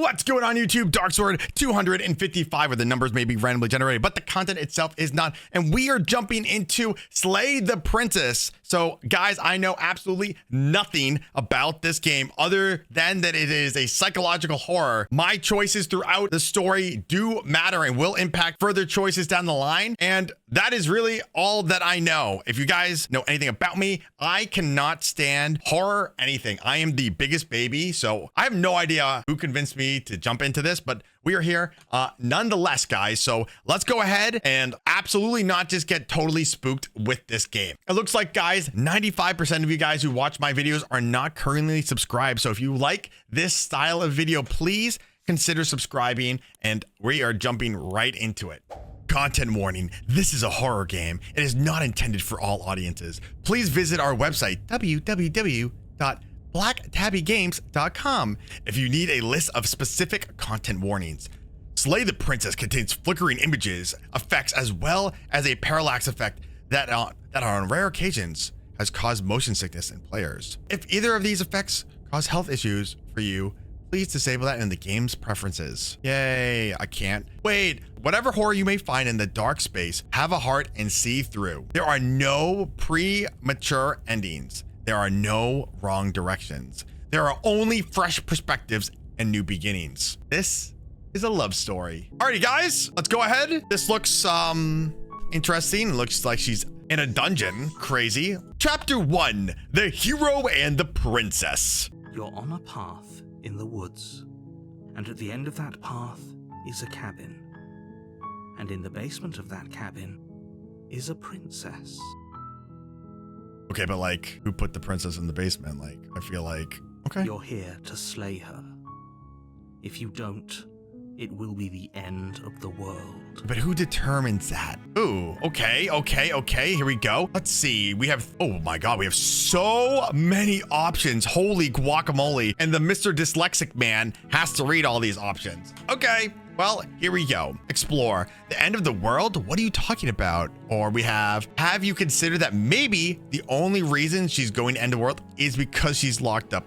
What's going on YouTube? Darksword 255, or the numbers may be randomly generated, but the content itself is not. And we are jumping into Slay the Princess. So guys, I know absolutely nothing about this game other than that it is a psychological horror. My choices throughout the story do matter and will impact further choices down the line. And that is really all that I know. If you guys know anything about me, I cannot stand horror anything. I am the biggest baby, so I have no idea who convinced me to jump into this, but we are here nonetheless, guys. So let's go ahead and absolutely not just get totally spooked with this game. It looks like, guys, 95% of you guys who watch my videos are not currently subscribed. So if you like this style of video, please consider subscribing, and we are jumping right into it. Content warning, this is a horror game. It is not intended for all audiences. Please visit our website, www.blacktabbygames.com, if you need a list of specific content warnings. Slay the Princess contains flickering images, effects, as well as a parallax effect that on rare occasions has caused motion sickness in players. If either of these effects cause health issues for you, please disable that in the game's preferences. Yay, I can't. Wait, whatever horror you may find in the dark space, have a heart and see through. There are no premature endings. There are no wrong directions. There are only fresh perspectives and new beginnings. This is a love story. Alrighty, guys, let's go ahead. This looks interesting. Looks like she's in a dungeon. Crazy. Chapter 1, The Hero and the Princess. You're on a path in the woods, and at the end of that path is a cabin, and in the basement of that cabin is a princess. Okay, but like, who put the princess in the basement? Like, I feel like, okay. You're here to slay her. If you don't, it will be the end of the world. But who determines that? Ooh, okay, here we go. Let's see, we have, oh my God, we have so many options. Holy guacamole. And the Mr. Dyslexic man has to read all these options. Okay, well, here we go. Explore. The end of the world? What are you talking about? Or we have you considered that maybe the only reason she's going to end the world is because she's locked up?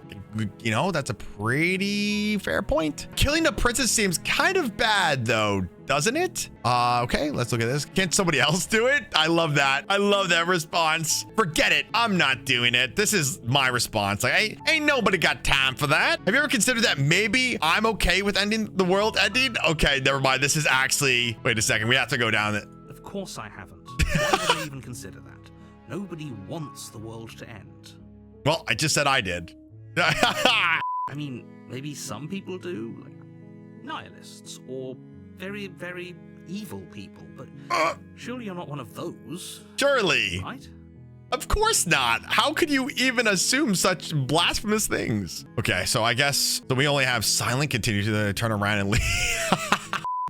You know, that's a pretty fair point. Killing the princess seems kind of bad though, doesn't it? Okay, let's look at this. Can't somebody else do it? I love that. I love that response. Forget it. I'm not doing it. This is my response. Like, ain't nobody got time for that. Have you ever considered that maybe I'm okay with ending the world ending? Okay, never mind. This is actually, wait a second. We have to go down it. Of course I haven't. Why would I even consider that? Nobody wants the world to end. Well, I just said I did. I mean, maybe some people do, like nihilists or very, very evil people, but surely you're not one of those. Surely. Right? Of course not. How could you even assume such blasphemous things? Okay, so I guess so we only have silent continue to turn around and leave.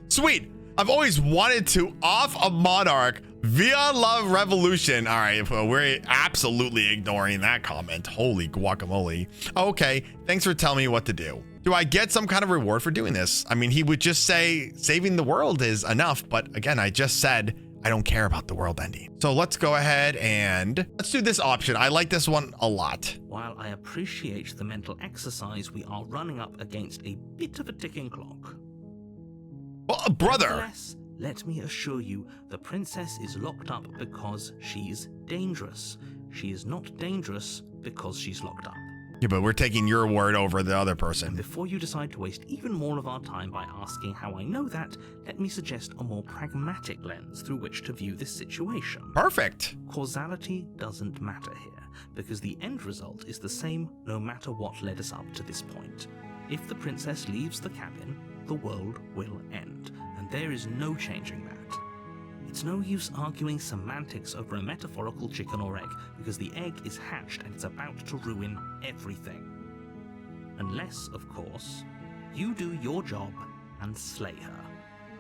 Sweet. I've always wanted to off a monarch via love revolution. All right, well, we're absolutely ignoring that comment. Holy guacamole. Okay, thanks for telling me what to do. Do I get some kind of reward for doing this? I mean, he would just say saving the world is enough, but again, I just said I don't care about the world ending. So let's go ahead and let's do this option. I like this one a lot. While I appreciate the mental exercise, we are running up against a bit of a ticking clock. Well, brother. Nevertheless, let me assure you, the princess is locked up because she's dangerous. She is not dangerous because she's locked up. Yeah, but we're taking your word over the other person. And before you decide to waste even more of our time by asking how I know that, let me suggest a more pragmatic lens through which to view this situation. Perfect. Causality doesn't matter here, because the end result is the same no matter what led us up to this point. If the princess leaves the cabin, the world will end, and there is no changing that. It's no use arguing semantics over a metaphorical chicken or egg, because the egg is hatched and it's about to ruin everything. Unless, of course, you do your job and slay her.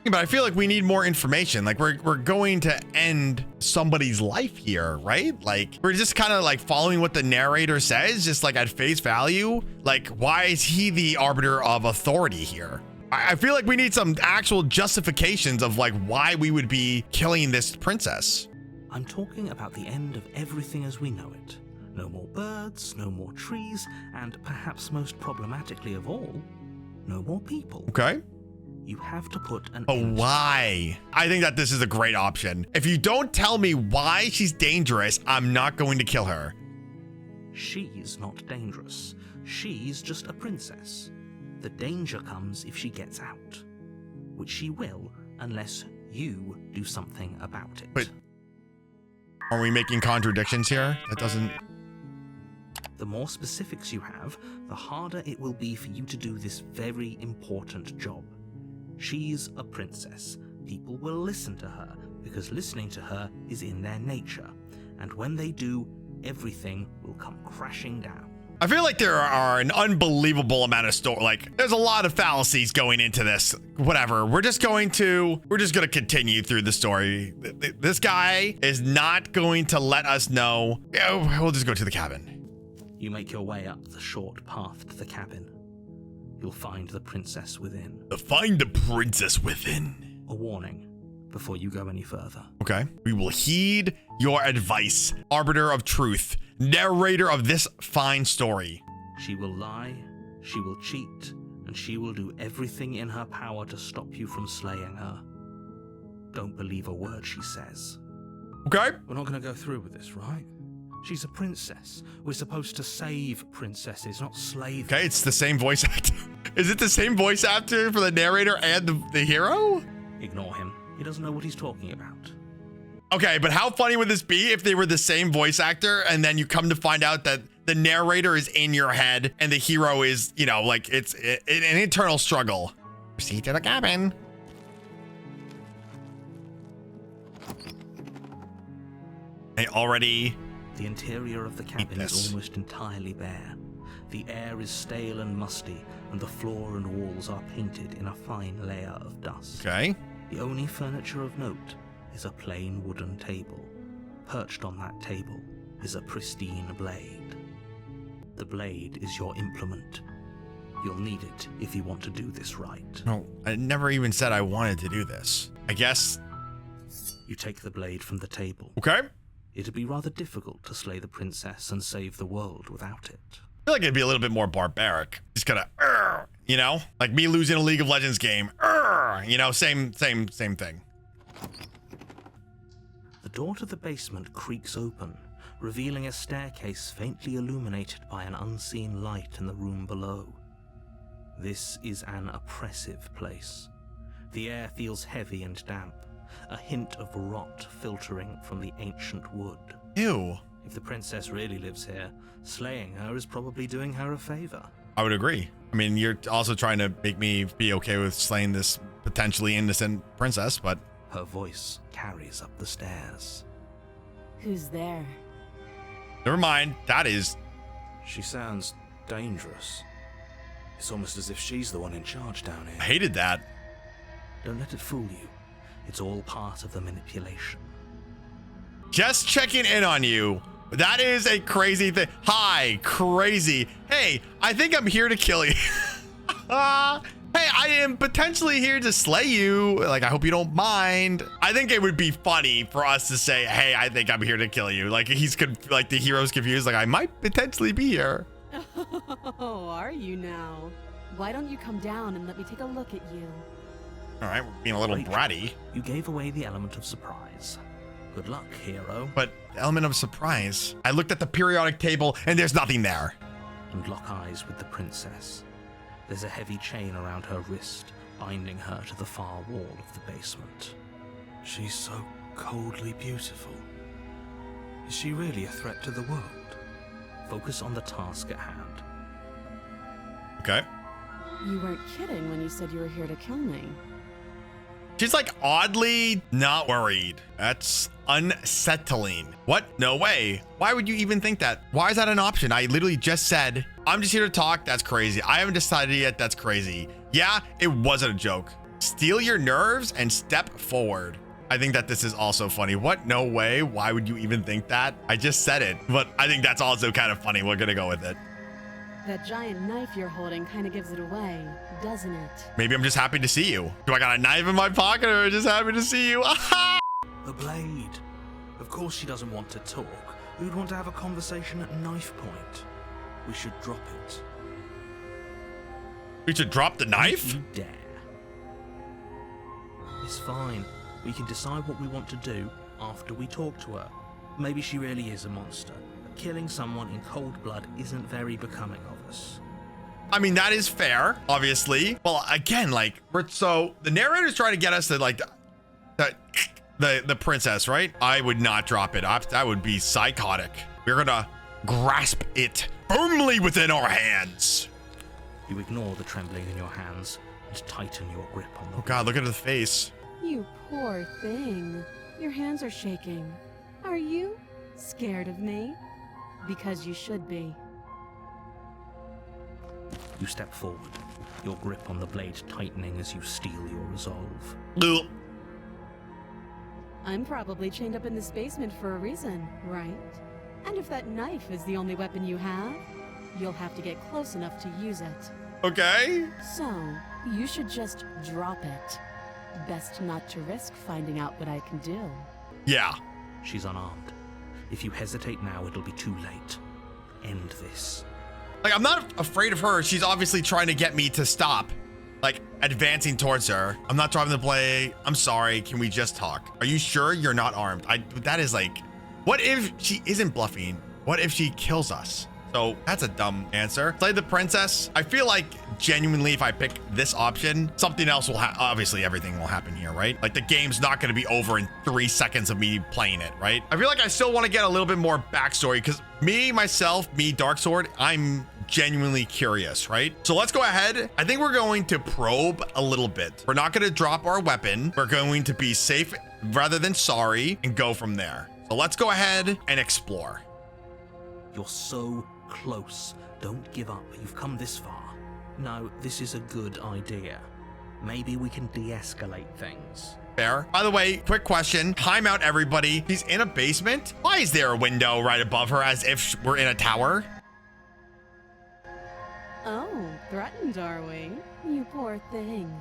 But I feel like we need more information. Like we're going to end somebody's life here, right? Like we're just kind of like following what the narrator says, just like at face value. Like, why is he the arbiter of authority here? I feel like we need some actual justifications of like why we would be killing this princess. I'm talking about the end of everything as we know it. No more birds, no more trees, and perhaps most problematically of all, no more people. Okay. You have to put an But end. why? I think that this is a great option. If you don't tell me why she's dangerous, I'm not going to kill her. She's not dangerous. She's just a princess. The danger comes if she gets out, which she will unless you do something about it. But are we making contradictions here? That doesn't... The more specifics you have, the harder it will be for you to do this very important job. She's a princess. People will listen to her because listening to her is in their nature. And when they do, everything will come crashing down. I feel like there are an unbelievable amount of there's a lot of fallacies going into this. Whatever. We're just going to continue through the story. This guy is not going to let us know. Yeah, we'll just go to the cabin. You make your way up the short path to the cabin. You'll find the princess within. Find the princess within. A warning before you go any further. Okay. We will heed your advice, arbiter of truth, narrator of this fine story. She will lie, she will cheat, and she will do everything in her power to stop you from slaying her. Don't believe a word she says. Okay. We're not going to go through with this, right? She's a princess. We're supposed to save princesses, not slay them. Okay, it's the same voice actor. Is it the same voice actor for the narrator and the hero? Ignore him. He doesn't know what he's talking about. Okay, but how funny would this be if they were the same voice actor and then you come to find out that the narrator is in your head and the hero is, it's an internal struggle. Proceed to the cabin. The interior of the cabin is almost entirely bare. The air is stale and musty, and the floor and walls are painted in a fine layer of dust. Okay. The only furniture of note is a plain wooden table. Perched on that table is a pristine blade. The blade is your implement. You'll need it if you want to do this right. No, I never even said I wanted to do this. I guess. You take the blade from the table. Okay. It'd be rather difficult to slay the princess and save the world without it. I feel like it'd be a little bit more barbaric. Just kind of, like me losing a League of Legends game. Same thing. The door to the basement creaks open, revealing a staircase faintly illuminated by an unseen light in the room below. This is an oppressive place. The air feels heavy and damp, a hint of rot filtering from the ancient wood. Ew. If the princess really lives here, slaying her is probably doing her a favor. I would agree. I mean, you're also trying to make me be okay with slaying this potentially innocent princess, but... Her voice carries up the stairs. Who's there? Never mind. That is... She sounds dangerous. It's almost as if she's the one in charge down here. I hated that. Don't let it fool you. It's all part of the manipulation. Just checking in on you. That is a crazy thing. Hi, crazy. Hey, I think I'm here to kill you. Hey, I am potentially here to slay you. Like, I hope you don't mind. I think it would be funny for us to say, hey, I think I'm here to kill you. Like, the hero's confused. Like, I might potentially be here. Oh, are you now? Why don't you come down and let me take a look at you? All right, we're being a little bratty. You gave away the element of surprise. Good luck, hero. But the element of surprise. I looked at the periodic table and there's nothing there. And lock eyes with the princess. There's a heavy chain around her wrist, binding her to the far wall of the basement. She's so coldly beautiful. Is she really a threat to the world? Focus on the task at hand. Okay. You weren't kidding when you said you were here to kill me. She's like oddly not worried. That's unsettling. What? No way. Why would you even think that? Why is that an option? I literally just said, I'm just here to talk. That's crazy. I haven't decided yet. That's crazy. Yeah, it wasn't a joke. Steel your nerves and step forward. I think that this is also funny. What? No way. Why would you even think that? I just said it, but I think that's also kind of funny. We're going to go with it. That giant knife you're holding kind of gives it away, doesn't it? Maybe I'm just happy to see you. Do I got a knife in my pocket or just happy to see you? The blade. Of course she doesn't want to talk. Who'd want to have a conversation at knife point? We should drop it. We should drop the knife? You dare. It's fine. We can decide what we want to do after we talk to her. Maybe she really is a monster. But killing someone in cold blood isn't very becoming of us. I mean, that is fair, obviously. Well, again, like, so the narrator's trying to get us to, like, the princess, right? I would not drop it. That would be psychotic. We're gonna grasp it firmly within our hands. You ignore the trembling in your hands and tighten your grip on the... Oh God, look at the face. You poor thing. Your hands are shaking. Are you scared of me? Because you should be. You step forward, your grip on the blade tightening as you steel your resolve. Ugh. I'm probably chained up in this basement for a reason, right? And if that knife is the only weapon you have, you'll have to get close enough to use it. Okay. So, you should just drop it. Best not to risk finding out what I can do. Yeah. She's unarmed. If you hesitate now, it'll be too late. End this. Like, I'm not afraid of her. She's obviously trying to get me to stop, like, advancing towards her. I'm not driving the blade. I'm sorry. Can we just talk? Are you sure you're not armed? That is like, what if she isn't bluffing? What if she kills us? So that's a dumb answer. Play the princess. I feel like genuinely, if I pick this option, something else will obviously everything will happen here, right? Like the game's not going to be over in 3 seconds of me playing it, right? I feel like I still want to get a little bit more backstory because me, Darksword, I'm genuinely curious, right? So let's go ahead. I think we're going to probe a little bit. We're not going to drop our weapon. We're going to be safe rather than sorry and go from there. So let's go ahead and explore. You're so close. Don't give up. You've come this far. No, this is a good idea. Maybe we can de-escalate things. Fair. By the way, quick question. Time out, everybody. He's in a basement. Why is there a window right above her as if we're in a tower? Oh, threatened, are we? You poor thing.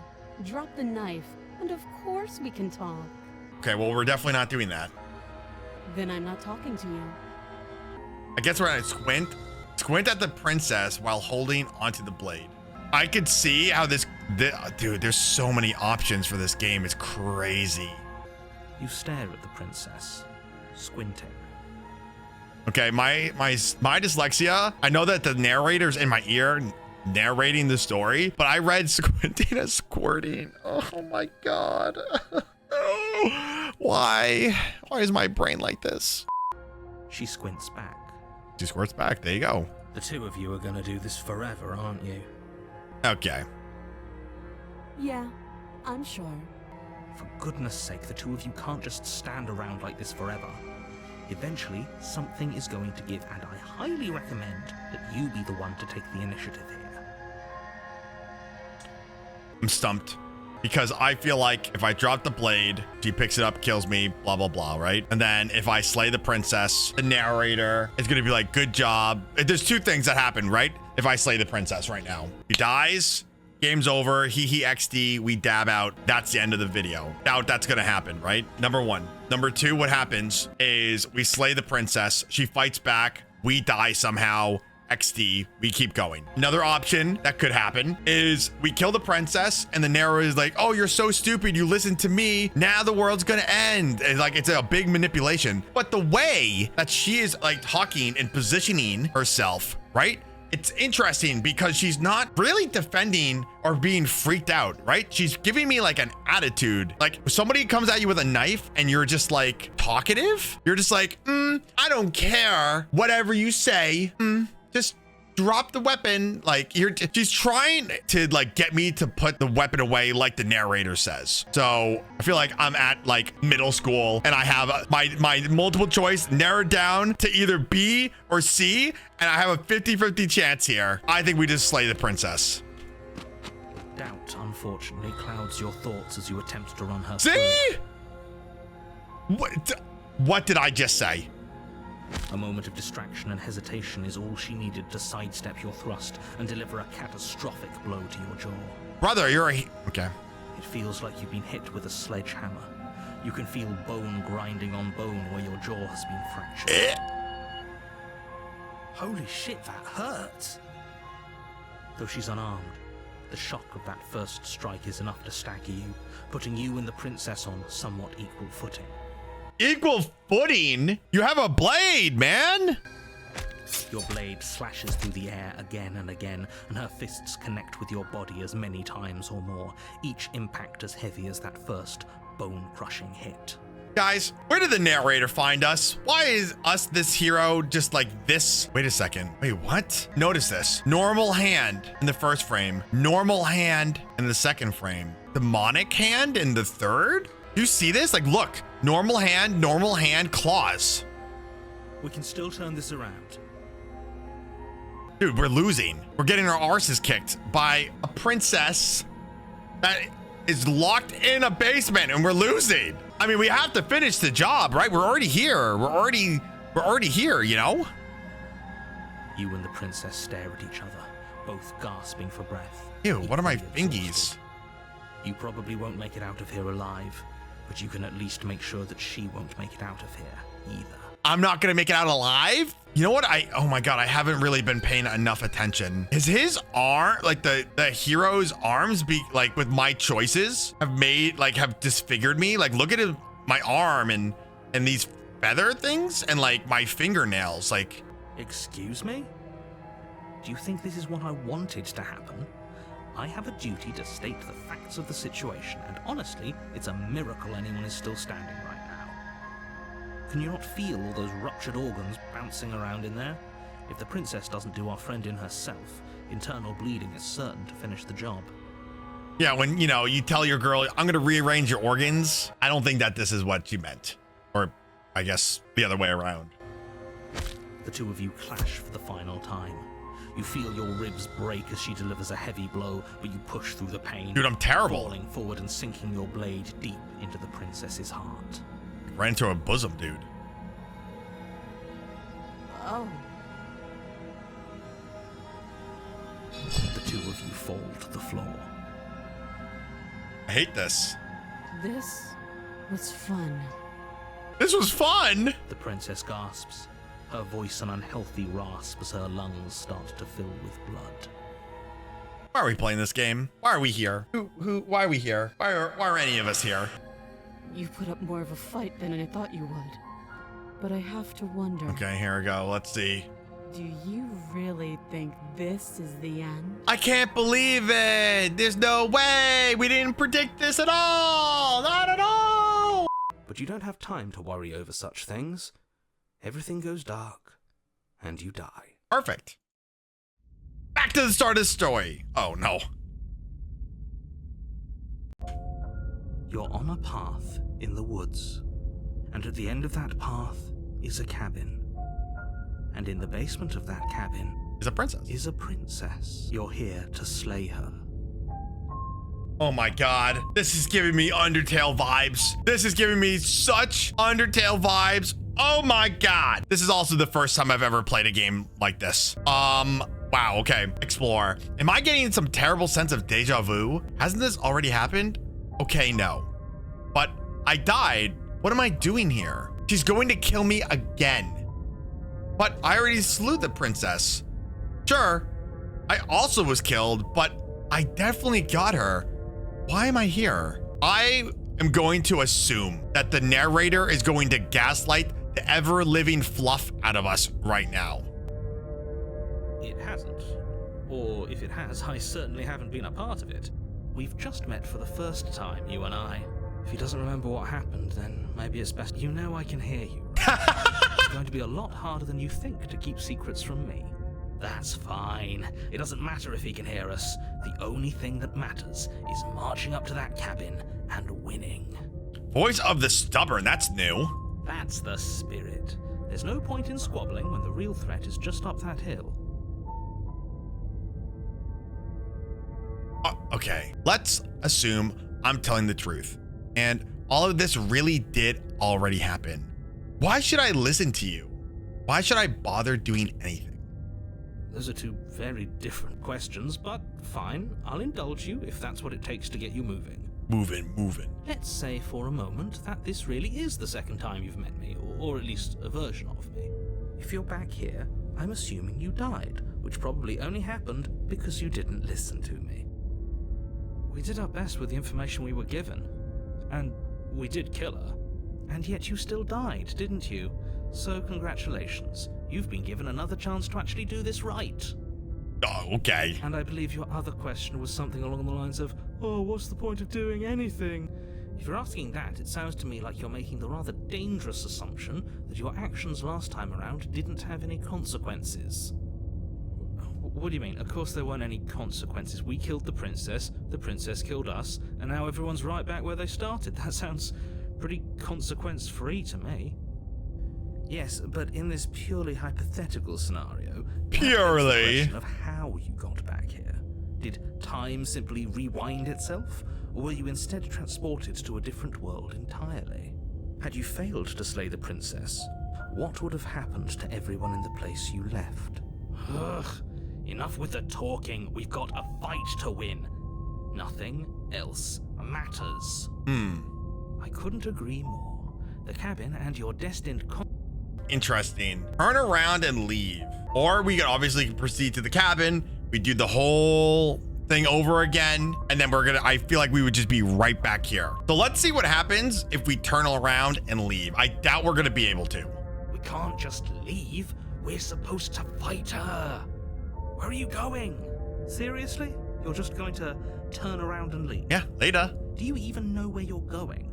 Drop the knife, and of course we can talk. Okay, well, we're definitely not doing that. Then I'm not talking to you. I guess we're gonna squint at the princess while holding onto the blade. I could see how dude, there's so many options for this game. It's crazy. You stare at the princess, squinting. Okay, my dyslexia. I know that the narrator's in my ear narrating the story, but I read squinting as squirting. Oh my God. Why is my brain like this? She squints back. She squirts back. There you go. The two of you are gonna do this forever, aren't you? Okay. Yeah, I'm sure. For goodness sake, the two of you can't just stand around like this forever. Eventually, something is going to give, and I highly recommend that you be the one to take the initiative here. I'm stumped. Because I feel like if I drop the blade, she picks it up, kills me, blah, blah, blah, right? And then if I slay the princess, the narrator is going to be like, good job. There's two things that happen, right? If I slay the princess right now. He dies, game's over, he XD, we dab out. That's the end of the video. Doubt that's going to happen, right? Number one. Number two, what happens is we slay the princess, she fights back, we die somehow. XD, we keep going. Another option that could happen is we kill the princess and the narrator is like, oh, you're so stupid. You listened to me. Now the world's going to end. And like, it's a big manipulation. But the way that she is like talking and positioning herself, right? It's interesting because she's not really defending or being freaked out, right? She's giving me like an attitude. Like if somebody comes at you with a knife and you're just like talkative, you're just like, I don't care. Whatever you say, just drop the weapon. Like she's trying to like get me to put the weapon away like the narrator says. So I feel like I'm at like middle school and I have my multiple choice narrowed down to either B or C. And I have a 50-50 chance here. I think we just slay the princess. Doubt, unfortunately, clouds your thoughts as you attempt to run her See? through. What did I just say? A moment of distraction and hesitation is all she needed to sidestep your thrust and deliver a catastrophic blow to your jaw. Brother, you're okay. It feels like you've been hit with a sledgehammer. You can feel bone grinding on bone where your jaw has been fractured. Holy shit, that hurts! Though she's unarmed, The shock of that first strike is enough to stagger you, putting you and the princess on somewhat equal footing. Equal footing? You have a blade, man! Your blade slashes through the air again and again, and her fists connect with your body as many times or more, each impact as heavy as that first bone-crushing hit. Guys, where did the narrator find us? Why is us this hero just like this? Wait a second. Wait, what? Notice this. Normal hand in the first frame. Normal hand in the second frame. Demonic hand in the third? You see this? Like, look. Normal hand, claws. We can still turn this around. Dude, we're losing. We're getting our arses kicked by a princess that is locked in a basement, and we're losing. I mean, we have to finish the job, right? We're already here. We're already here, you know? You and the princess stare at each other, both gasping for breath. Ew, what are my equally fingies? exhausted. You probably won't make it out of here alive, but you can at least make sure that she won't make it out of here either. I'm not gonna make it out alive? You know what? Oh my God, I haven't really been paying enough attention. Is his arm, like the hero's arms be like with my choices have disfigured me? Like, look at my arm and these feather things and like my fingernails, like. Excuse me? Do you think this is what I wanted to happen? I have a duty to state the facts of the situation, and honestly, it's a miracle anyone is still standing right now. Can you not feel all those ruptured organs bouncing around in there? If the princess doesn't do our friend in herself, internal bleeding is certain to finish the job. Yeah, when, you know, you tell your girl, I'm gonna rearrange your organs, I don't think that this is what she meant. Or, I guess, the other way around. The two of you clash for the final time. You feel your ribs break as she delivers a heavy blow, but you push through the pain. Dude, I'm terrible. Falling forward and sinking your blade deep into the princess's heart. Right into her bosom, dude. Oh. The two of you fall to the floor. I hate this. This was fun. This was fun! The princess gasps, her voice an unhealthy rasp as her lungs start to fill with blood. Why are we playing this game? Why are we here? Why are we here? Why are any of us here? You put up more of a fight than I thought you would. But I have to wonder. Okay, here we go. Let's see. Do you really think this is the end? I can't believe it! There's no way! We didn't predict this at all! Not at all! But you don't have time to worry over such things. Everything goes dark, and you die. Perfect. Back to the start of the story. Oh, no. You're on a path in the woods, and at the end of that path is a cabin. And in the basement of that cabin Is a princess. is a princess. You're here to slay her. Oh my God. This is giving me Undertale vibes. This is giving me such Undertale vibes. Oh my God. This is also the first time I've ever played a game like this. Wow, okay. Explore. Am I getting some terrible sense of deja vu? Hasn't this already happened? Okay, no. But I died. What am I doing here? She's going to kill me again. But I already slew the princess. Sure, I also was killed, but I definitely got her. Why am I here? I am going to assume that the narrator is going to gaslight the ever-living fluff out of us right now. It hasn't. Or if it has, I certainly haven't been a part of it. We've just met for the first time, you and I. If he doesn't remember what happened, then maybe it's best. You know I can hear you. It's going to be a lot harder than you think to keep secrets from me. That's fine. It doesn't matter if he can hear us. The only thing that matters is marching up to that cabin and winning. Voice of the stubborn, that's new. That's the spirit. There's no point in squabbling when the real threat is just up that hill. Okay, let's assume I'm telling the truth. And all of this really did already happen. Why should I listen to you? Why should I bother doing anything? Those are two very different questions, but fine. I'll indulge you if that's what it takes to get you moving. Moving. Let's say for a moment that this really is the second time you've met me, or at least a version of me. If you're back here, I'm assuming you died, which probably only happened because you didn't listen to me. We did our best with the information we were given. And we did kill her. And yet you still died, didn't you? So congratulations. You've been given another chance to actually do this right. Oh, okay. And I believe your other question was something along the lines of, oh, what's the point of doing anything? If you're asking that, it sounds to me like you're making the rather dangerous assumption that your actions last time around didn't have any consequences. What do you mean? Of course there weren't any consequences. We killed the princess killed us, and now everyone's right back where they started. That sounds pretty consequence-free to me. Yes, but in this purely hypothetical scenario, Purely? the question of how you got back here. Did time simply rewind itself, or were you instead transported to a different world entirely? Had you failed to slay the princess, what would have happened to everyone in the place you left? Ugh, enough with the talking. We've got a fight to win. Nothing else matters. I couldn't agree more. The cabin and your destined Interesting. Turn around and leave. Or we could obviously proceed to the cabin. We do the whole thing over again. And then I feel like we would just be right back here. So let's see what happens if we turn around and leave. I doubt we're going to be able to. We can't just leave. We're supposed to fight her. Where are you going? Seriously? You're just going to turn around and leave? Yeah, later. Do you even know where you're going?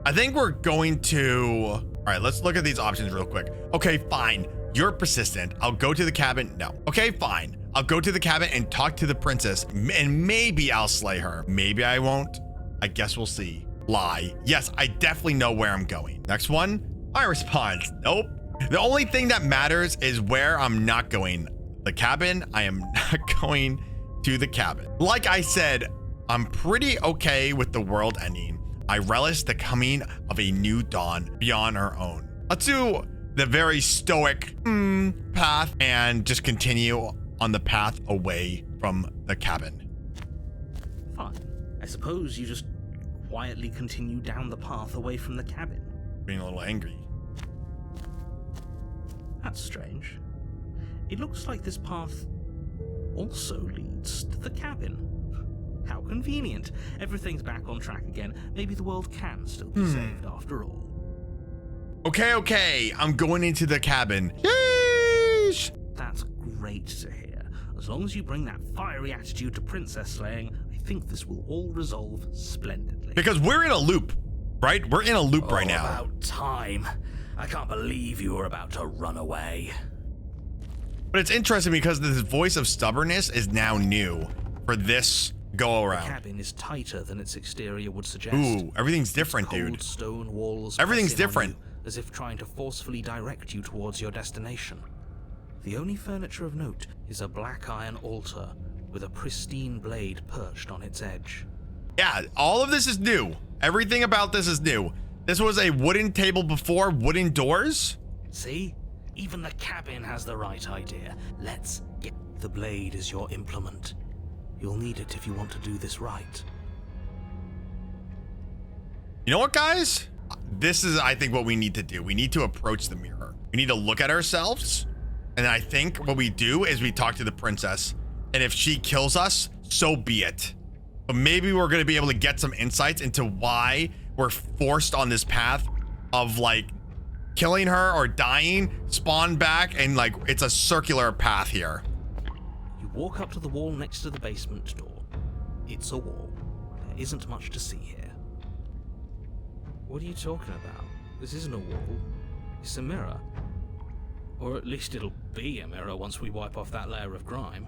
I think we're going to... All right, let's look at these options real quick. Okay, fine. You're persistent. I'll go to the cabin. No. Okay, fine. I'll go to the cabin and talk to the princess, and maybe I'll slay her. Maybe I won't. I guess we'll see. Lie. Yes, I definitely know where I'm going. Next one. My response. Nope. The only thing that matters is where I'm not going. The cabin. I am not going to the cabin. Like I said, I'm pretty okay with the world ending. I relish the coming of a new dawn beyond our own. Let's do the very stoic path and just continue on the path away from the cabin. Fine. I suppose you just quietly continue down the path away from the cabin. Being a little angry. That's strange. It looks like this path also leads to the cabin. How convenient. Everything's back on track again. Maybe the world can still be saved after all. Okay. I'm going into the cabin. Yeesh! That's great to hear. As long as you bring that fiery attitude to princess slaying, I think this will all resolve splendidly. Because we're in a loop, right? We're in a loop right now. About time. I can't believe you were about to run away. But it's interesting because this voice of stubbornness is now new for this go around. The cabin is tighter than its exterior would suggest. Ooh, everything's different, Cold dude. stone walls. Everything's press in on different. you, as if trying to forcefully direct you towards your destination. The only furniture of note is a black iron altar with a pristine blade perched on its edge. Yeah, all of this is new. Everything about this is new. This was a wooden table before, wooden doors. See? Even the cabin has the right idea. Let's get... The blade is your implement. You'll need it if you want to do this right. You know what, guys? This is, I think, what we need to do. We need to approach the mirror. We need to look at ourselves. And I think what we do is we talk to the princess. And if she kills us, so be it. But maybe we're going to be able to get some insights into why we're forced on this path of like killing her or dying, spawn back, and like it's a circular path here. You walk up to the wall next to the basement door. It's a wall. There isn't much to see here. What are you talking about? This isn't a wall. It's a mirror. Or at least it'll be a mirror once we wipe off that layer of grime.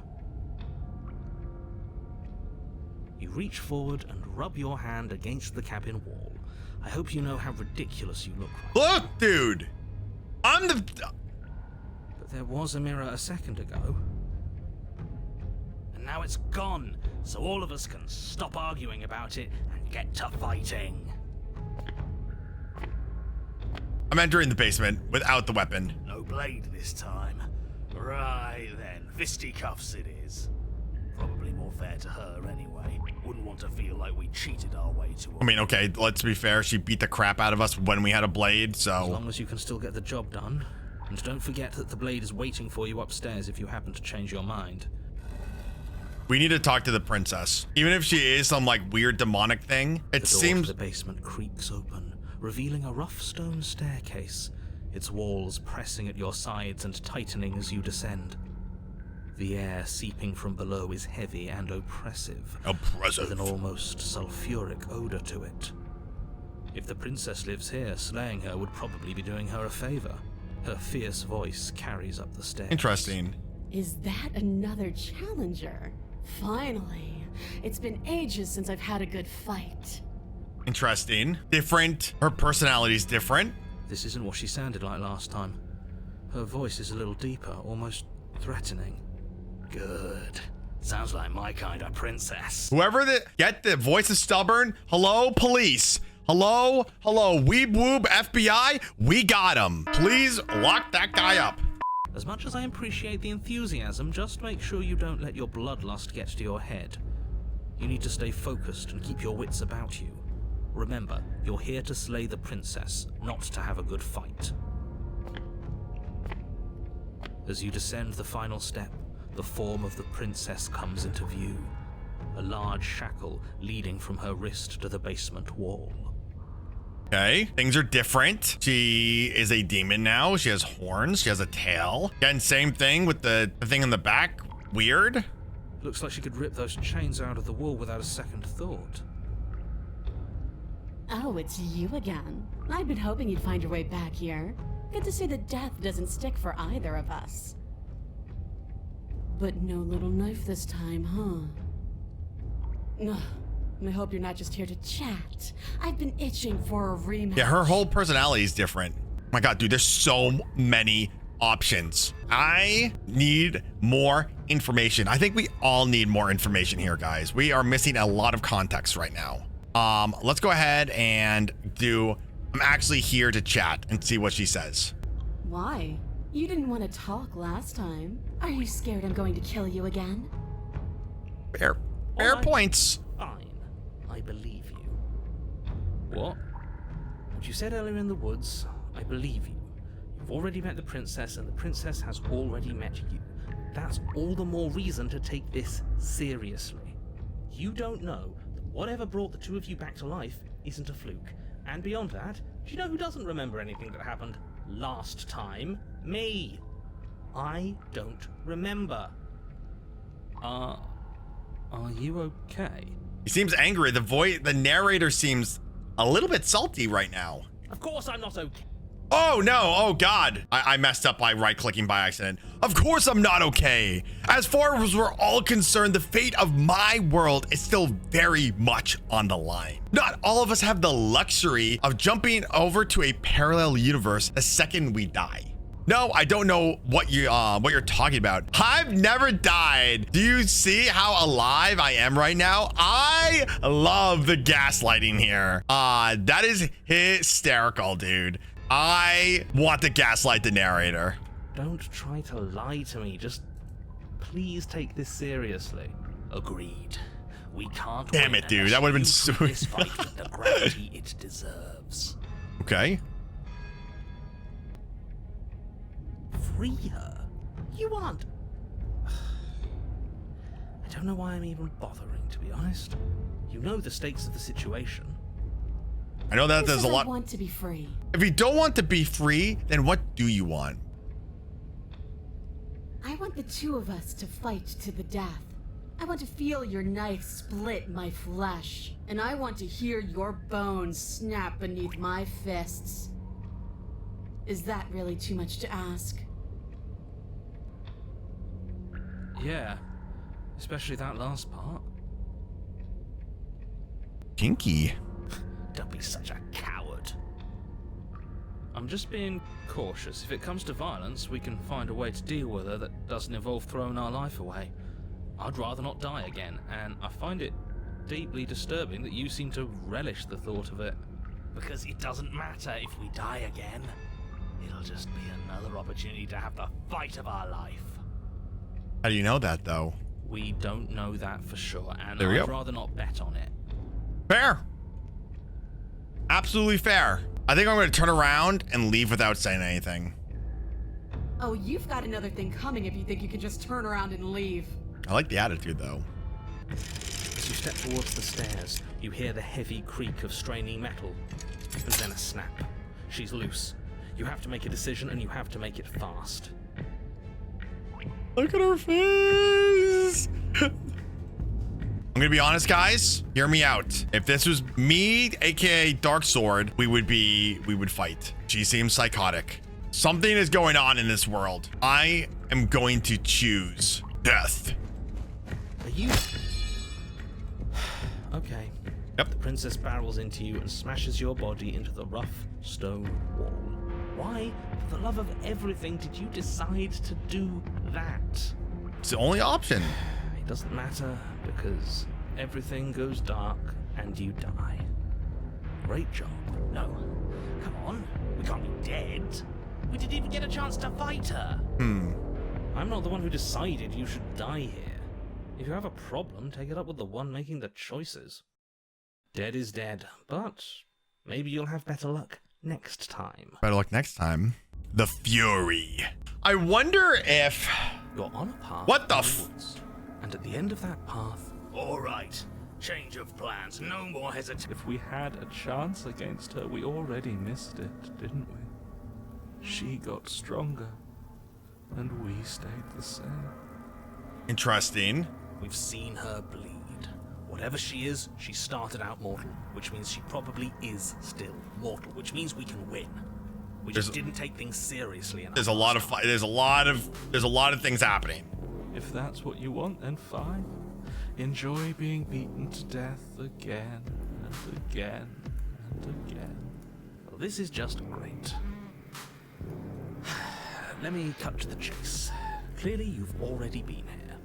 You reach forward and rub your hand against the cabin wall. I hope you know how ridiculous you look right Look, dude. I'm the... But there was a mirror a second ago. And now it's gone, so all of us can stop arguing about it and get to fighting. I'm entering the basement without the weapon. No blade this time. Right then, fisticuffs it is. Probably more fair to her anyway. Wouldn't want to feel like we cheated our way to her. I mean, okay, let's be fair. She beat the crap out of us when we had a blade, As so... long as you can still get the job done. And don't forget that the blade is waiting for you upstairs if you happen to change your mind. We need to talk to the princess. Even if she is some like weird demonic thing, it The door seems... to the basement creaks open, revealing a rough stone staircase, its walls pressing at your sides and tightening as you descend. The air seeping from below is heavy and oppressive, with an almost sulfuric odor to it. If the princess lives here, slaying her would probably be doing her a favor. Her fierce voice carries up the stairs. Interesting. Is that another challenger? Finally. It's been ages since I've had a good fight. Interesting. Different. Her personality's different. This isn't what she sounded like last time. Her voice is a little deeper, almost threatening. Good. Sounds like my kind of princess. Whoever the voice is stubborn. Hello, police. Hello, weeb woob FBI. We got him. Please lock that guy up. As much as I appreciate the enthusiasm, just make sure you don't let your bloodlust get to your head. You need to stay focused and keep your wits about you. Remember, you're here to slay the princess, not to have a good fight. As you descend the final step, the form of the princess comes into view. A large shackle leading from her wrist to the basement wall. Okay, things are different. She is a demon now. She has horns. She has a tail. Again, same thing with the thing in the back. Weird. Looks like she could rip those chains out of the wall without a second thought. Oh, it's you again. I've been hoping you'd find your way back here. Good to see that death doesn't stick for either of us. But no little knife this time, huh? Ugh. I hope you're not just here to chat. I've been itching for a rematch. Yeah, her whole personality is different. Oh my God, dude, there's so many options. I need more information. I think we all need more information here, guys. We are missing a lot of context right now. Let's go ahead and I'm actually here to chat and see what she says. Why? You didn't want to talk last time. Are you scared I'm going to kill you again? Fair Alright. points. Fine. I believe you. What? What you said earlier in the woods, I believe you. You've already met the princess, and the princess has already met you. That's all the more reason to take this seriously. You don't know that whatever brought the two of you back to life isn't a fluke. And beyond that, do you know who doesn't remember anything that happened last time? Me. I don't remember. Are you okay? He seems angry. The narrator seems a little bit salty right now. Of course I'm not okay. Oh no, oh God. I messed up by right-clicking by accident. Of course I'm not okay. As far as we're all concerned, the fate of my world is still very much on the line. Not all of us have the luxury of jumping over to a parallel universe the second we die. No, I don't know what you're talking about. I've never died. Do you see how alive I am right now? I love the gaslighting here. That is hysterical, dude. I want to gaslight the narrator. Don't try to lie to me. Just please take this seriously. Agreed. We can't Damn win it, dude. unless That would've been you give sweet. this fight with the gravity it deserves. Okay. Free her? You aren't. I don't know why I'm even bothering, to be honest. You know the stakes of the situation. I know that Who there's a says lot. I want to be free. If you don't want to be free, then what do you want? I want the two of us to fight to the death. I want to feel your knife split my flesh, and I want to hear your bones snap beneath my fists. Is that really too much to ask? Yeah, especially that last part. Kinky. Don't be such a coward. I'm just being cautious. If it comes to violence, we can find a way to deal with her that doesn't involve throwing our life away. I'd rather not die again, and I find it deeply disturbing that you seem to relish the thought of it. Because it doesn't matter if we die again. It'll just be another opportunity to have the fight of our life. How do you know that, though? We don't know that for sure, and There we I'd go. rather not bet on it. Fair. Absolutely fair. I think I'm going to turn around and leave without saying anything. Oh, you've got another thing coming if you think you can just turn around and leave. I like the attitude, though. As you step towards the stairs, you hear the heavy creak of straining metal, and then a snap. She's loose. You have to make a decision, and you have to make it fast. Look at her face. I'm gonna be honest, guys. Hear me out. If this was me, aka Darksword, we would fight. She seems psychotic. Something is going on in this world. I am going to choose death. Are you? Okay. Yep. The princess barrels into you and smashes your body into the rough stone wall. Why, for the love of everything, did you decide to do that? It's the only option. It doesn't matter, because everything goes dark and you die. Great job. No. Come on. We can't be dead. We didn't even get a chance to fight her. I'm not the one who decided you should die here. If you have a problem, take it up with the one making the choices. Dead is dead, but maybe you'll have better luck next time. Better luck next time. The Fury. I wonder if... You're on a path. What the through the woods, and at the end of that path... All right. Change of plans. No more hesitation. If we had a chance against her, we already missed it, didn't we? She got stronger, and we stayed the same. Interesting. We've seen her bleed. Whatever she is, she started out mortal, which means she probably is still mortal, which means we can win. We just didn't take things seriously enough. There's a lot of there's a lot of things happening. If that's what you want, then fine. Enjoy being beaten to death again and again and again. Well, this is just great. Let me cut to the chase. Clearly, you've already been here.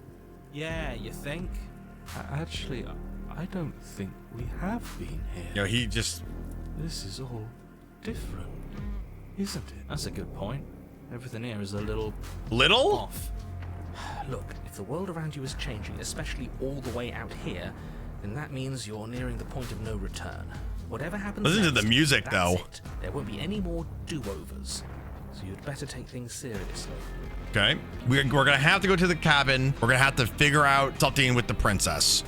Yeah, you think? Actually, I don't think we have been here. You know, he just... This is all different, isn't it? That's a good point. Everything here is a little Little? off. Look, if the world around you is changing, especially all the way out here, then that means you're nearing the point of no return. Whatever happens Listen to next, the music, that's though. it. There won't be any more do-overs. So you'd better take things seriously. Okay. We're gonna have to go to the cabin. We're gonna have to figure out something with the princess.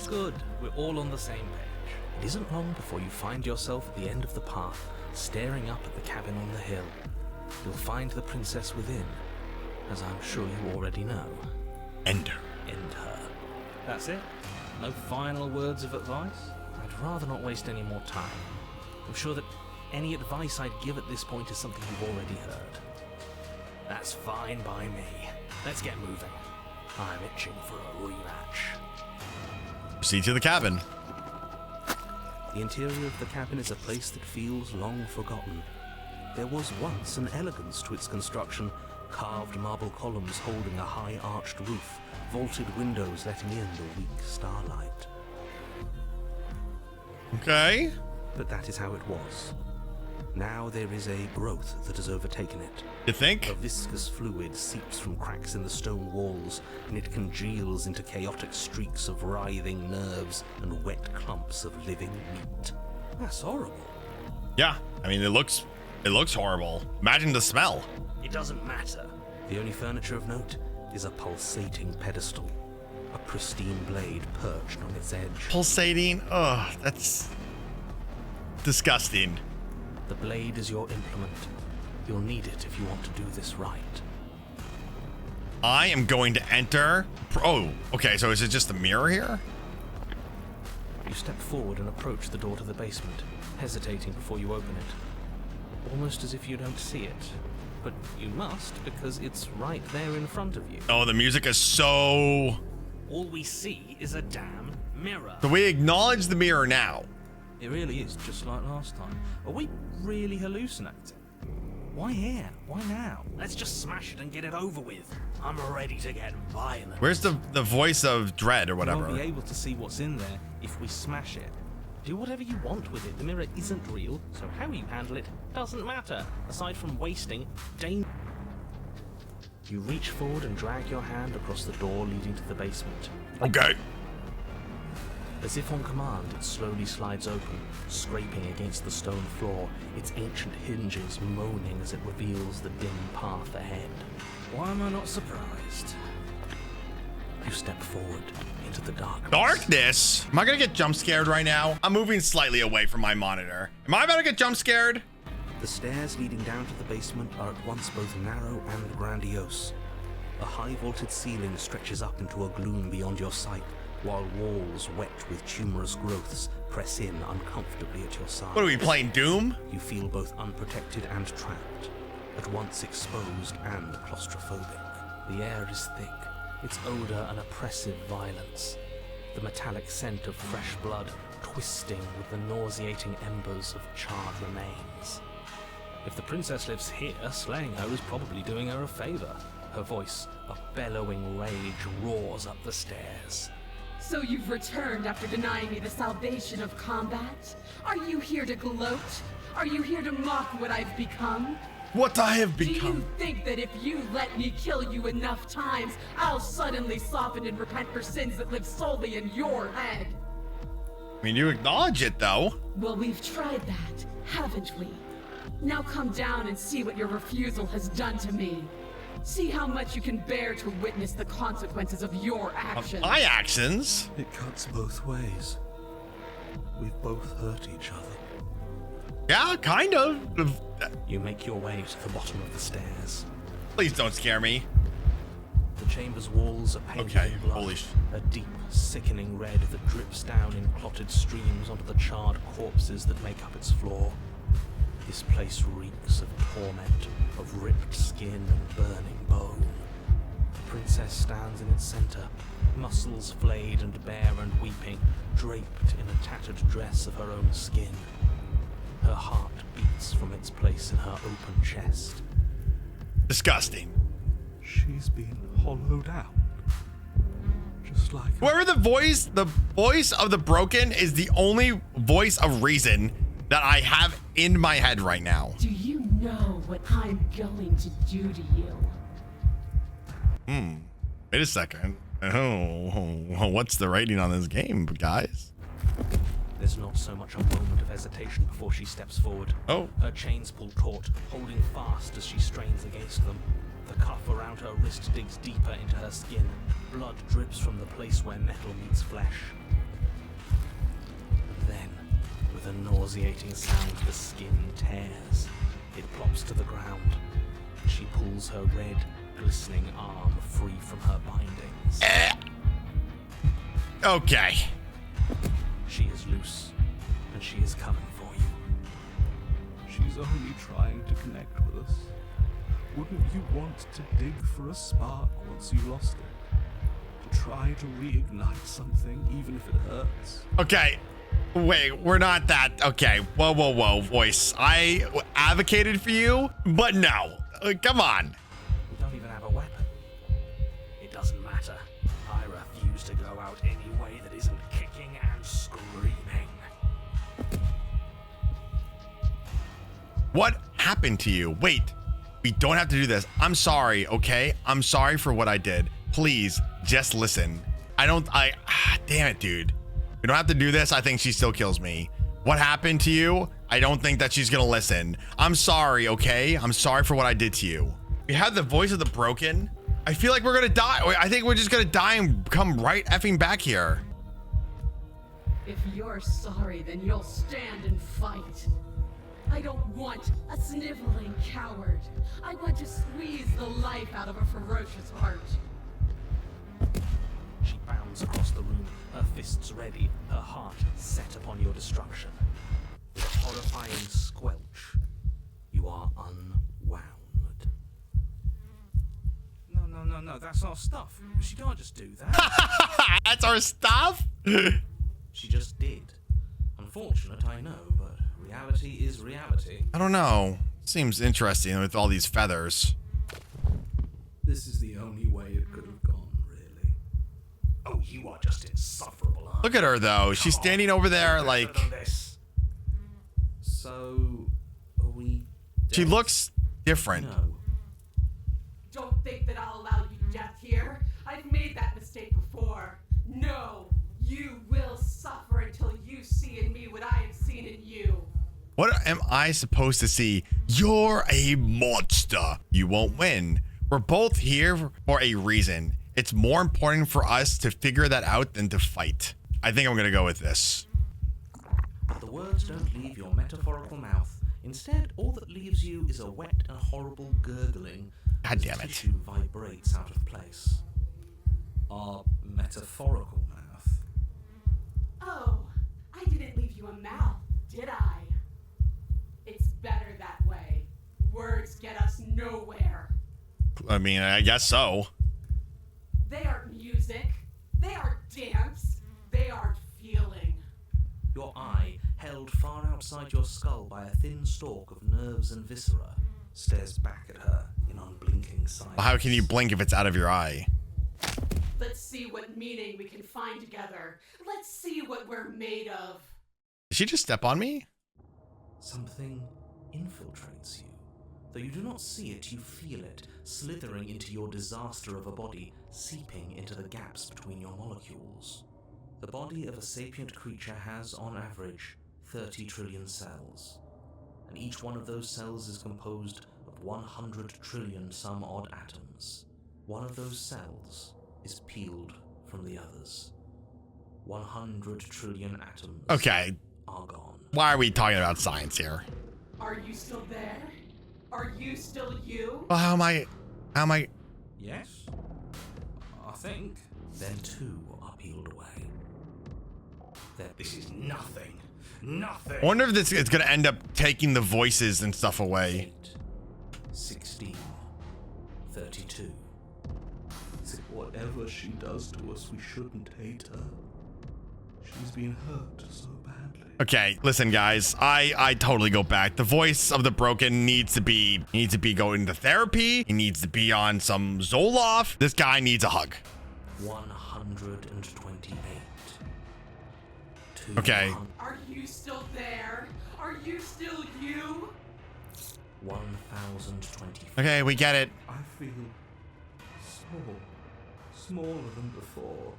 Good. We're all on the same page. It isn't long before you find yourself at the end of the path, staring up at the cabin on the hill. You'll find the princess within, as I'm sure you already know. End her. End her. That's it? No final words of advice? I'd rather not waste any more time. I'm sure that any advice I'd give at this point is something you've already heard. That's fine by me. Let's get moving. I'm itching for a rematch. Proceed to the cabin. The interior of the cabin is a place that feels long forgotten. There was once an elegance to its construction, carved marble columns holding a high arched roof, vaulted windows letting in the weak starlight. Okay. But that is how it was. Now there is a growth that has overtaken it. You think? A viscous fluid seeps from cracks in the stone walls, and it congeals into chaotic streaks of writhing nerves and wet clumps of living meat. That's horrible. Yeah. I mean, it looks horrible. Imagine the smell. It doesn't matter. The only furniture of note is a pulsating pedestal, a pristine blade perched on its edge. Pulsating. Ugh, that's disgusting. The blade is your implement. You'll need it if you want to do this right. I am going to enter. Oh, okay. So is it just a mirror here? You step forward and approach the door to the basement, hesitating before you open it. Almost as if you don't see it. But you must, because it's right there in front of you. Oh, the music is so... All we see is a damn mirror. So we acknowledge the mirror now. It really is just like last time. Are we really hallucinating? Why here? Why now? Let's just smash it and get it over with. I'm ready to get violent. Where's the voice of Dread or We whatever? won't be able to see what's in there if we smash it. Do whatever you want with it. The mirror isn't real, so how you handle it doesn't matter, aside from wasting danger. You reach forward and drag your hand across the door leading to the basement. Okay. As if on command, it slowly slides open, scraping against the stone floor, its ancient hinges moaning as it reveals the dim path ahead. Why am I not surprised? You step forward into the darkness. Darkness? Am I gonna get jump scared right now? I'm moving slightly away from my monitor. Am I about to get jump scared? The stairs leading down to the basement are at once both narrow and grandiose. A high-vaulted ceiling stretches up into a gloom beyond your sight, while walls wet with tumorous growths press in uncomfortably at your side. What are we playing, Doom? You feel both unprotected and trapped, at once exposed and claustrophobic. The air is thick, its odor an oppressive violence, the metallic scent of fresh blood twisting with the nauseating embers of charred remains. If the princess lives here, slaying her is probably doing her a favor. Her voice, a bellowing rage, roars up the stairs. So you've returned after denying me the salvation of combat? Are you here to gloat? Are you here to mock what I've become? What I have Do become. you think that if you let me kill you enough times, I'll suddenly soften and repent for sins that live solely in your head? I mean, you acknowledge it, though. Well, we've tried that, haven't we? Now come down and see what your refusal has done to me. See how much you can bear to witness the consequences of your actions. My actions? It cuts both ways. We've both hurt each other. Yeah, kind of. You make your way to the bottom of the stairs. Please don't scare me. The chamber's walls are painted Okay, in blood. holy A deep, sickening red that drips down in clotted streams onto the charred corpses that make up its floor. This place reeks of torment, of ripped skin and burning bone. The princess stands in its center, muscles flayed and bare and weeping, draped in a tattered dress of her own skin. Her heart beats from its place in her open chest. Disgusting. She's been hollowed out. Just like Whoever the voice of the broken is the only voice of reason that I have in my head right now. Do you know what I'm going to do to you? Wait a second. Oh, what's the rating on this game, guys? There's not so much a moment of hesitation before she steps forward. Oh. Her chains pull taut, holding fast as she strains against them. The cuff around her wrist digs deeper into her skin. Blood drips from the place where metal meets flesh. And then, with a nauseating sound, the skin tears. It plops to the ground. She pulls her red, glistening arm free from her bindings. Okay. She is loose, and she is coming for you. she's only trying to connect with us. Wouldn't you want to dig for a spark once you lost it? To try to reignite something, even if it hurts? Okay. Wait, we're not that. Okay. Whoa, voice. I advocated for you, but no. Come on. We don't even have a weapon. It doesn't matter. I refuse to go out any way that isn't kicking and screaming. What happened to you? Wait. We don't have to do this. I'm sorry, okay? I'm sorry for what I did. Please, just listen. Damn it, dude. We don't have to do this. I think she still kills me. What happened to you? I don't think that she's gonna listen. I'm sorry, okay? I'm sorry for what I did to you. We have the voice of the broken. I feel like we're gonna die. I think we're just gonna die and come right effing back here. If you're sorry, then you'll stand and fight. I don't want a sniveling coward. I want to squeeze the life out of a ferocious heart. She bounds across the room, her fists ready, her heart set upon your destruction. With a horrifying squelch, you are unwound. No, that's our stuff. She can't just do that. That's our stuff? She just did. Unfortunate, I know, but reality is reality. I don't know. Seems interesting with all these feathers. This is the only way it could have gone, really. Oh, you are just insufferable, aren't Look at her, though. She's standing over there like... this. So, are we She dead? looks different. No. Don't think that I'll allow you death here. I've made that mistake before. No, you will suffer until you see in me what I have seen in you. What am I supposed to see? You're a monster. You won't win. We're both here for a reason. It's more important for us to figure that out than to fight. I think I'm gonna go with this. But the words don't leave your metaphorical mouth. Instead, all that leaves you is a wet and horrible gurgling. God as damn it. Tissue vibrates out of place. Our metaphorical mouth. Oh, I didn't leave you a mouth, did I? It's better that way. Words get us nowhere. I mean, I guess so. They aren't music. They aren't dance. They aren't feeling. Your eye, held far outside your skull by a thin stalk of nerves and viscera, stares back at her in unblinking silence. How can you blink if it's out of your eye? Let's see what meaning we can find together. Let's see what we're made of. Did she just step on me? Something infiltrates you. Though you do not see it, you feel it, slithering into your disaster of a body, seeping into the gaps between your molecules. The body of a sapient creature has, on average, 30 trillion cells. And each one of those cells is composed of 100 trillion some odd atoms. One of those cells is peeled from the others. 100 trillion atoms Okay. are gone. Why are we talking about science here? Are you still there? Are you still you? Well, how am I? Yes? I think. Then two are peeled away. This is nothing. Nothing. I wonder if this is gonna end up taking the voices and stuff away. 8, 16, 32. Whatever she does to us, we shouldn't hate her. She's been hurt so badly. Okay, listen, guys. I totally go back. The voice of the broken needs to be going to therapy. He needs to be on some Zoloft. This guy needs a hug. 128. Okay. Are you still there? Are you still you? 1025. Okay, we get it. I feel smaller than before.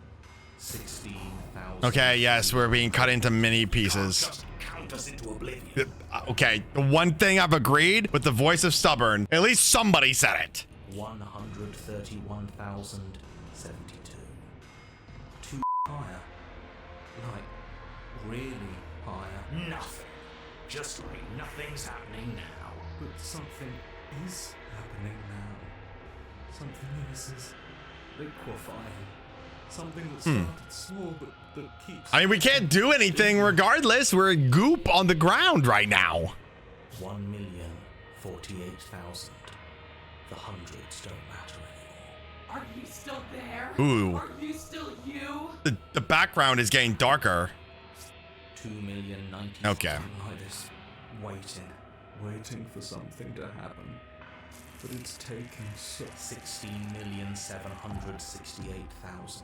16,000. Okay, yes, we're being cut into mini pieces. Just count us into oblivion. Okay, the one thing I've agreed with the voice of stubborn, at least somebody said it. 131,072. Too higher. Like, really higher. Nothing. Just like nothing's happening now. But something is happening now. Something is liquefying. Something that started small but that keeps... I mean, we can't do anything regardless. We're goop on the ground right now. 1,048,000. The hundreds don't matter anymore. Are you still there? Ooh. Are you still you? The background is getting darker. 2,090,000. Okay. Like this, waiting for something to happen. But it's taking so... 16,768,000.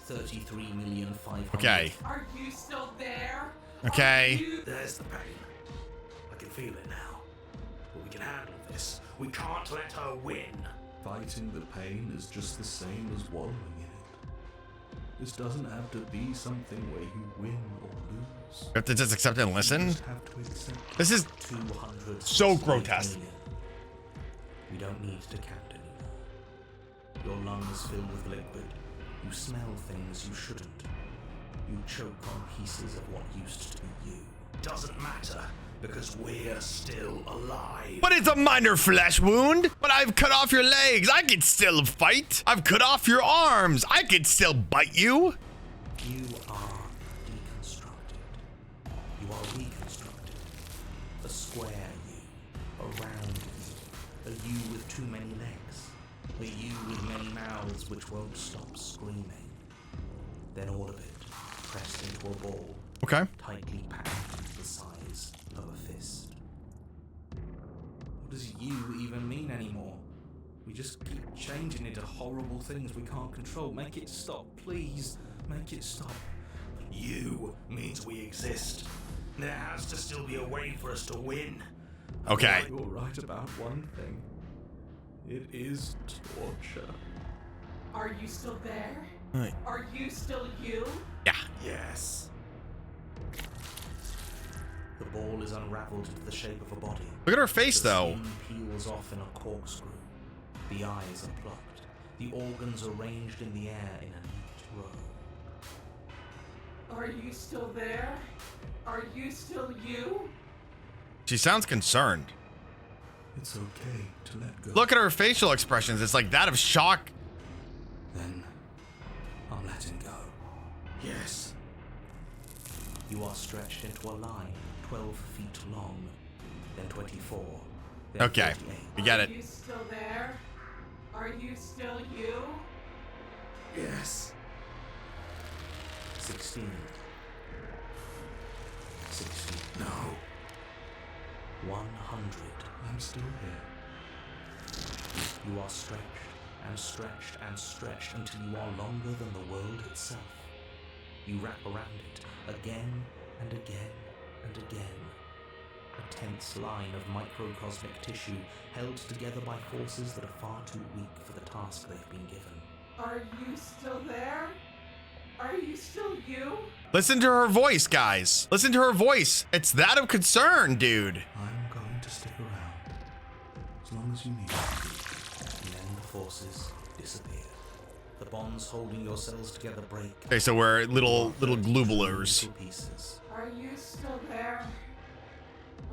33,500,000. Okay. Are you still there? Okay. Are you... There's the pain. I can feel it now. But we can handle this. We can't let her win. Fighting the pain is just the same as wallowing in it. This doesn't have to be something where you win or lose. We have to just accept it and You listen. just have to accept This is 200. so grotesque. We don't need to count anymore. Your lungs fill with liquid. You smell things you shouldn't. You choke on pieces of what used to be you. Doesn't matter, because we're still alive. But it's a minor flesh wound. But I've cut off your legs. I could still fight. I've cut off your arms. I could still bite you. You are deconstructed. You are reconstructed. A square you. A round you. A you with too many legs. A you with many mouths which won't stop screaming. Then all of it pressed into a ball. Okay. Tightly packed the size of a fist. What does you even mean anymore? We just keep changing into horrible things we can't control. Make it stop, please. Make it stop. You means we exist. There has to still be a way for us to win. Okay. You're right about one thing. It is torture. Are you still there? Right. Are you still you? Yeah. Yes. The ball is unraveled into the shape of a body. Look at her face, The though. skin peels off in a corkscrew. The eyes are plucked. the organs arranged in the air in a neat row. Are you still there? Are you still you? She sounds concerned. It's okay to let go. Look at her facial expressions. It's like that of shock. Then I'm letting go. Yes. You are stretched into a line 12 feet long, then 24, then Okay, 48. we get it. Are you still there? Are you still you? Yes. 16. 16. No. 100. I'm still here. You are stretched and stretched and stretched until you are longer than the world itself. You wrap around it again and again and again. A tense line of microcosmic tissue held together by forces that are far too weak for the task they've been given. Are you still there? Are you still you? Listen to her voice, guys. Listen to her voice. It's that of concern, dude. I'm going to stick around. As long as you need me. And then the forces disappear. The bonds holding your cells together break. Okay, so we're little globulars. Little pieces. Are you still there?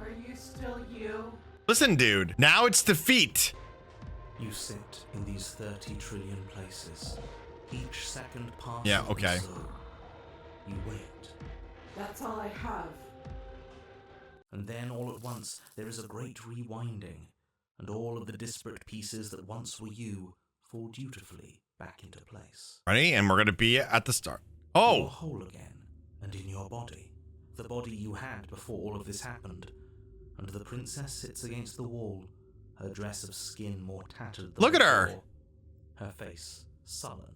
Are you still you? Listen, dude. Now it's defeat. You sit in these 30 trillion places. Each second passes. Yeah, okay. So you wait. That's all I have. And then all at once there is a great rewinding, and all of the disparate pieces that once were you fall dutifully back into place. Ready? And we're gonna be at the start. You're Oh, whole again, and in your body. The body you had before all of this happened. And the princess sits against the wall, her dress of skin more tattered than Look at her. before, her face sullen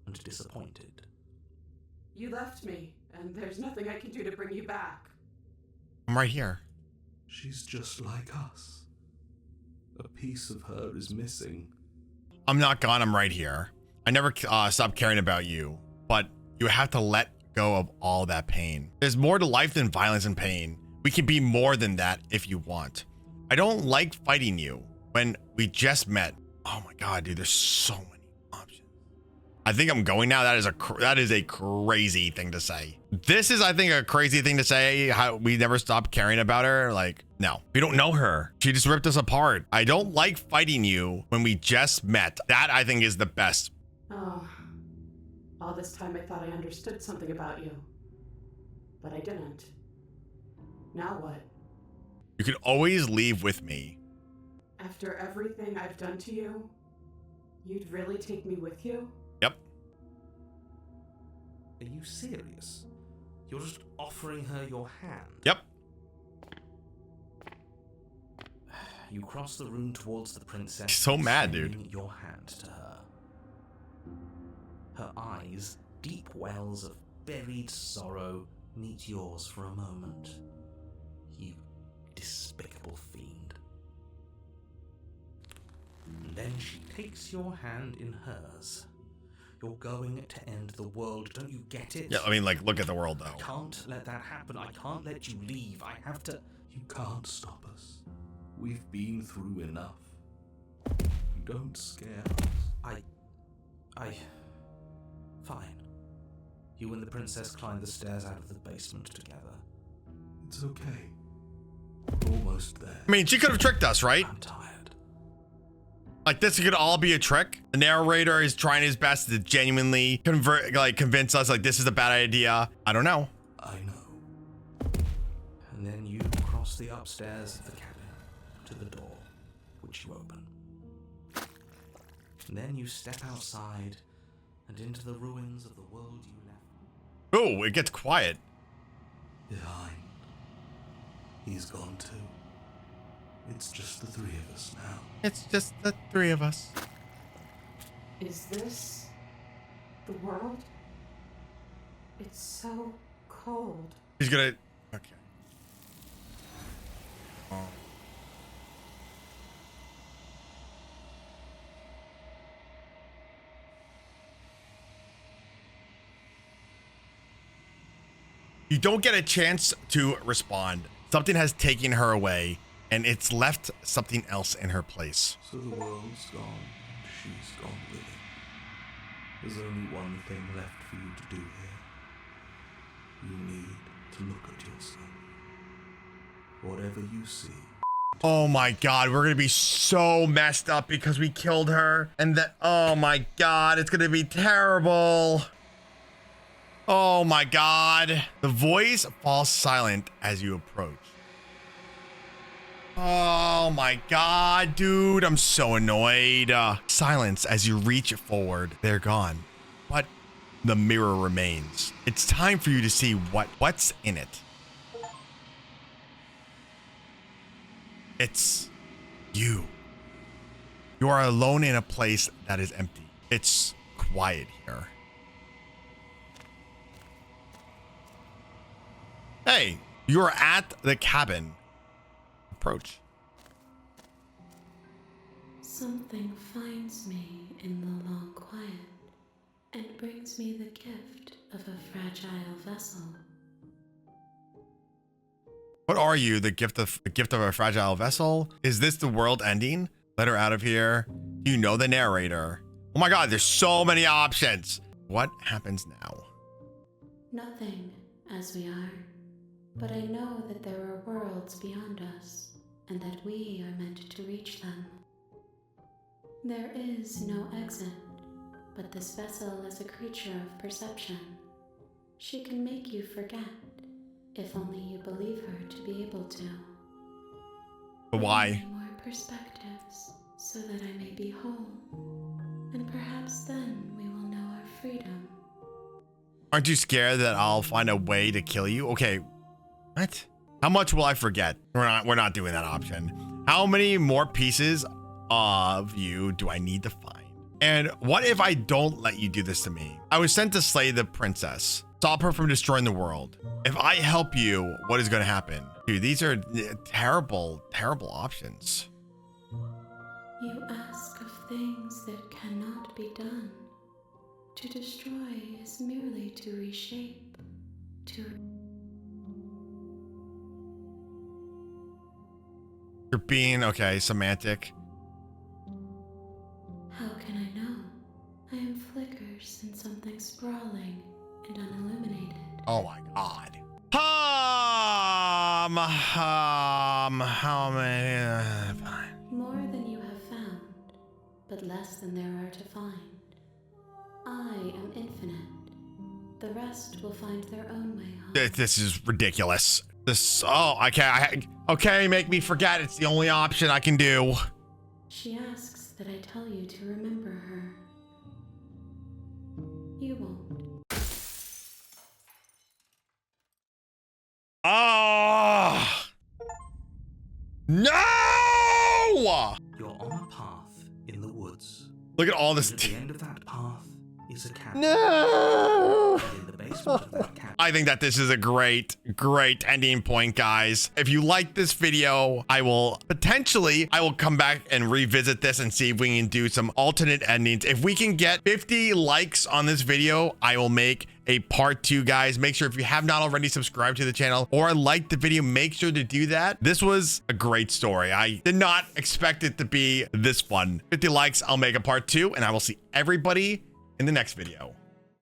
and disappointed. You left me, and there's nothing I can do to bring you back. I'm right here. She's just like us. A piece of her is missing. I'm not gone. I'm right here. I never stopped caring about you, but you have to let go of all that pain. There's more to life than violence and pain. We can be more than that if you want. I don't like fighting you when we just met. Oh my God, dude, there's so many options. I think I'm going now. That is a crazy thing to say. This is, I think, a crazy thing to say. How we never stopped caring about her. Like, no, we don't know her. She just ripped us apart. I don't like fighting you when we just met. That, I think, is the best. Oh, all this time I thought I understood something about you. But I didn't. Now what? You can always leave with me. After everything I've done to you, you'd really take me with you? Yep. Are you serious? You're just offering her your hand? Yep. You cross the room towards the princess. So mad, dude. extending your hand to her. Her eyes, deep wells of buried sorrow, meet yours for a moment. You despicable fiend. And then she takes your hand in hers. You're going to end the world, don't you get it? Yeah, I mean, like, look at the world, I though. can't let that happen. I can't let you leave. I have to... You can't stop us. We've been through enough. You don't scare us. Fine. You and the princess climb the stairs out of the basement together. It's okay. We're almost there. I mean, she could have tricked us, right? I'm tired. Like, this could all be a trick. The narrator is trying his best to genuinely convince us, like, this is a bad idea. I don't know. I know. And then you cross the upstairs of the cabin to the door, which you open. And then you step outside and into the ruins of the world you left. Oh, it gets quiet. Behind. He's gone too. It's just the three of us now. It's just the three of us. Is this the world? It's so cold. He's gonna... Okay. Oh. You don't get a chance to respond. Something has taken her away, and it's left something else in her place. So the world's gone, and she's gone with it. There's only one thing left for you to do here. You need to look at yourself. Whatever you see. Oh my God, we're gonna be so messed up because we killed her. And that, oh my God, it's gonna be terrible. Oh my God. The voice falls silent as you approach. Oh my God, dude, I'm so annoyed. Silence as you reach forward. They're gone, but the mirror remains. It's time for you to see what's in it. It's you. You are alone in a place that is empty. It's quiet here. Hey, you're at the cabin. Approach. Something finds me in the long quiet and brings me the gift of a fragile vessel. What are you? The gift of a fragile vessel? Is this the world ending? Let her out of here. You know the narrator. Oh my God, there's so many options. What happens now? Nothing, as we are. But I know that there are worlds beyond us, and that we are meant to reach them. There is no exit, but this vessel is a creature of perception. She can make you forget, if only you believe her to be able to. But why? Bring me more perspectives, so that I may be whole, and perhaps then we will know our freedom. Aren't you scared that I'll find a way to kill you? Okay, what? How much will I forget? We're not doing that option. How many more pieces of you do I need to find? And what if I don't let you do this to me? I was sent to slay the princess, stop her from destroying the world. If I help you, what is going to happen? Dude, these are terrible, terrible options. You ask of things that cannot be done. To destroy is merely to reshape, to... You're being, okay, semantic. How can I know? I am flickers in something sprawling and unilluminated. Oh my God. How many? More than you have found, but less than there are to find. I am infinite. The rest will find their own way home. This is ridiculous. Okay, make me forget. It's the only option I can do. She asks that I tell you to remember her. You won't. Oh no! You're on a path in the woods. Look at all this. At the end of that path is a cabin. No! And in the basement of that cabin, I think that this is a great ending point, guys. If you like this video, I will come back and revisit this and see if we can do some alternate endings. If we can get 50 likes on this video, I will make a part 2, guys. Make sure if you have not already subscribed to the channel or liked the video, make sure to do that. This was a great story. I did not expect it to be this fun. 50 likes, I'll make a part 2, and I will see everybody in the next video.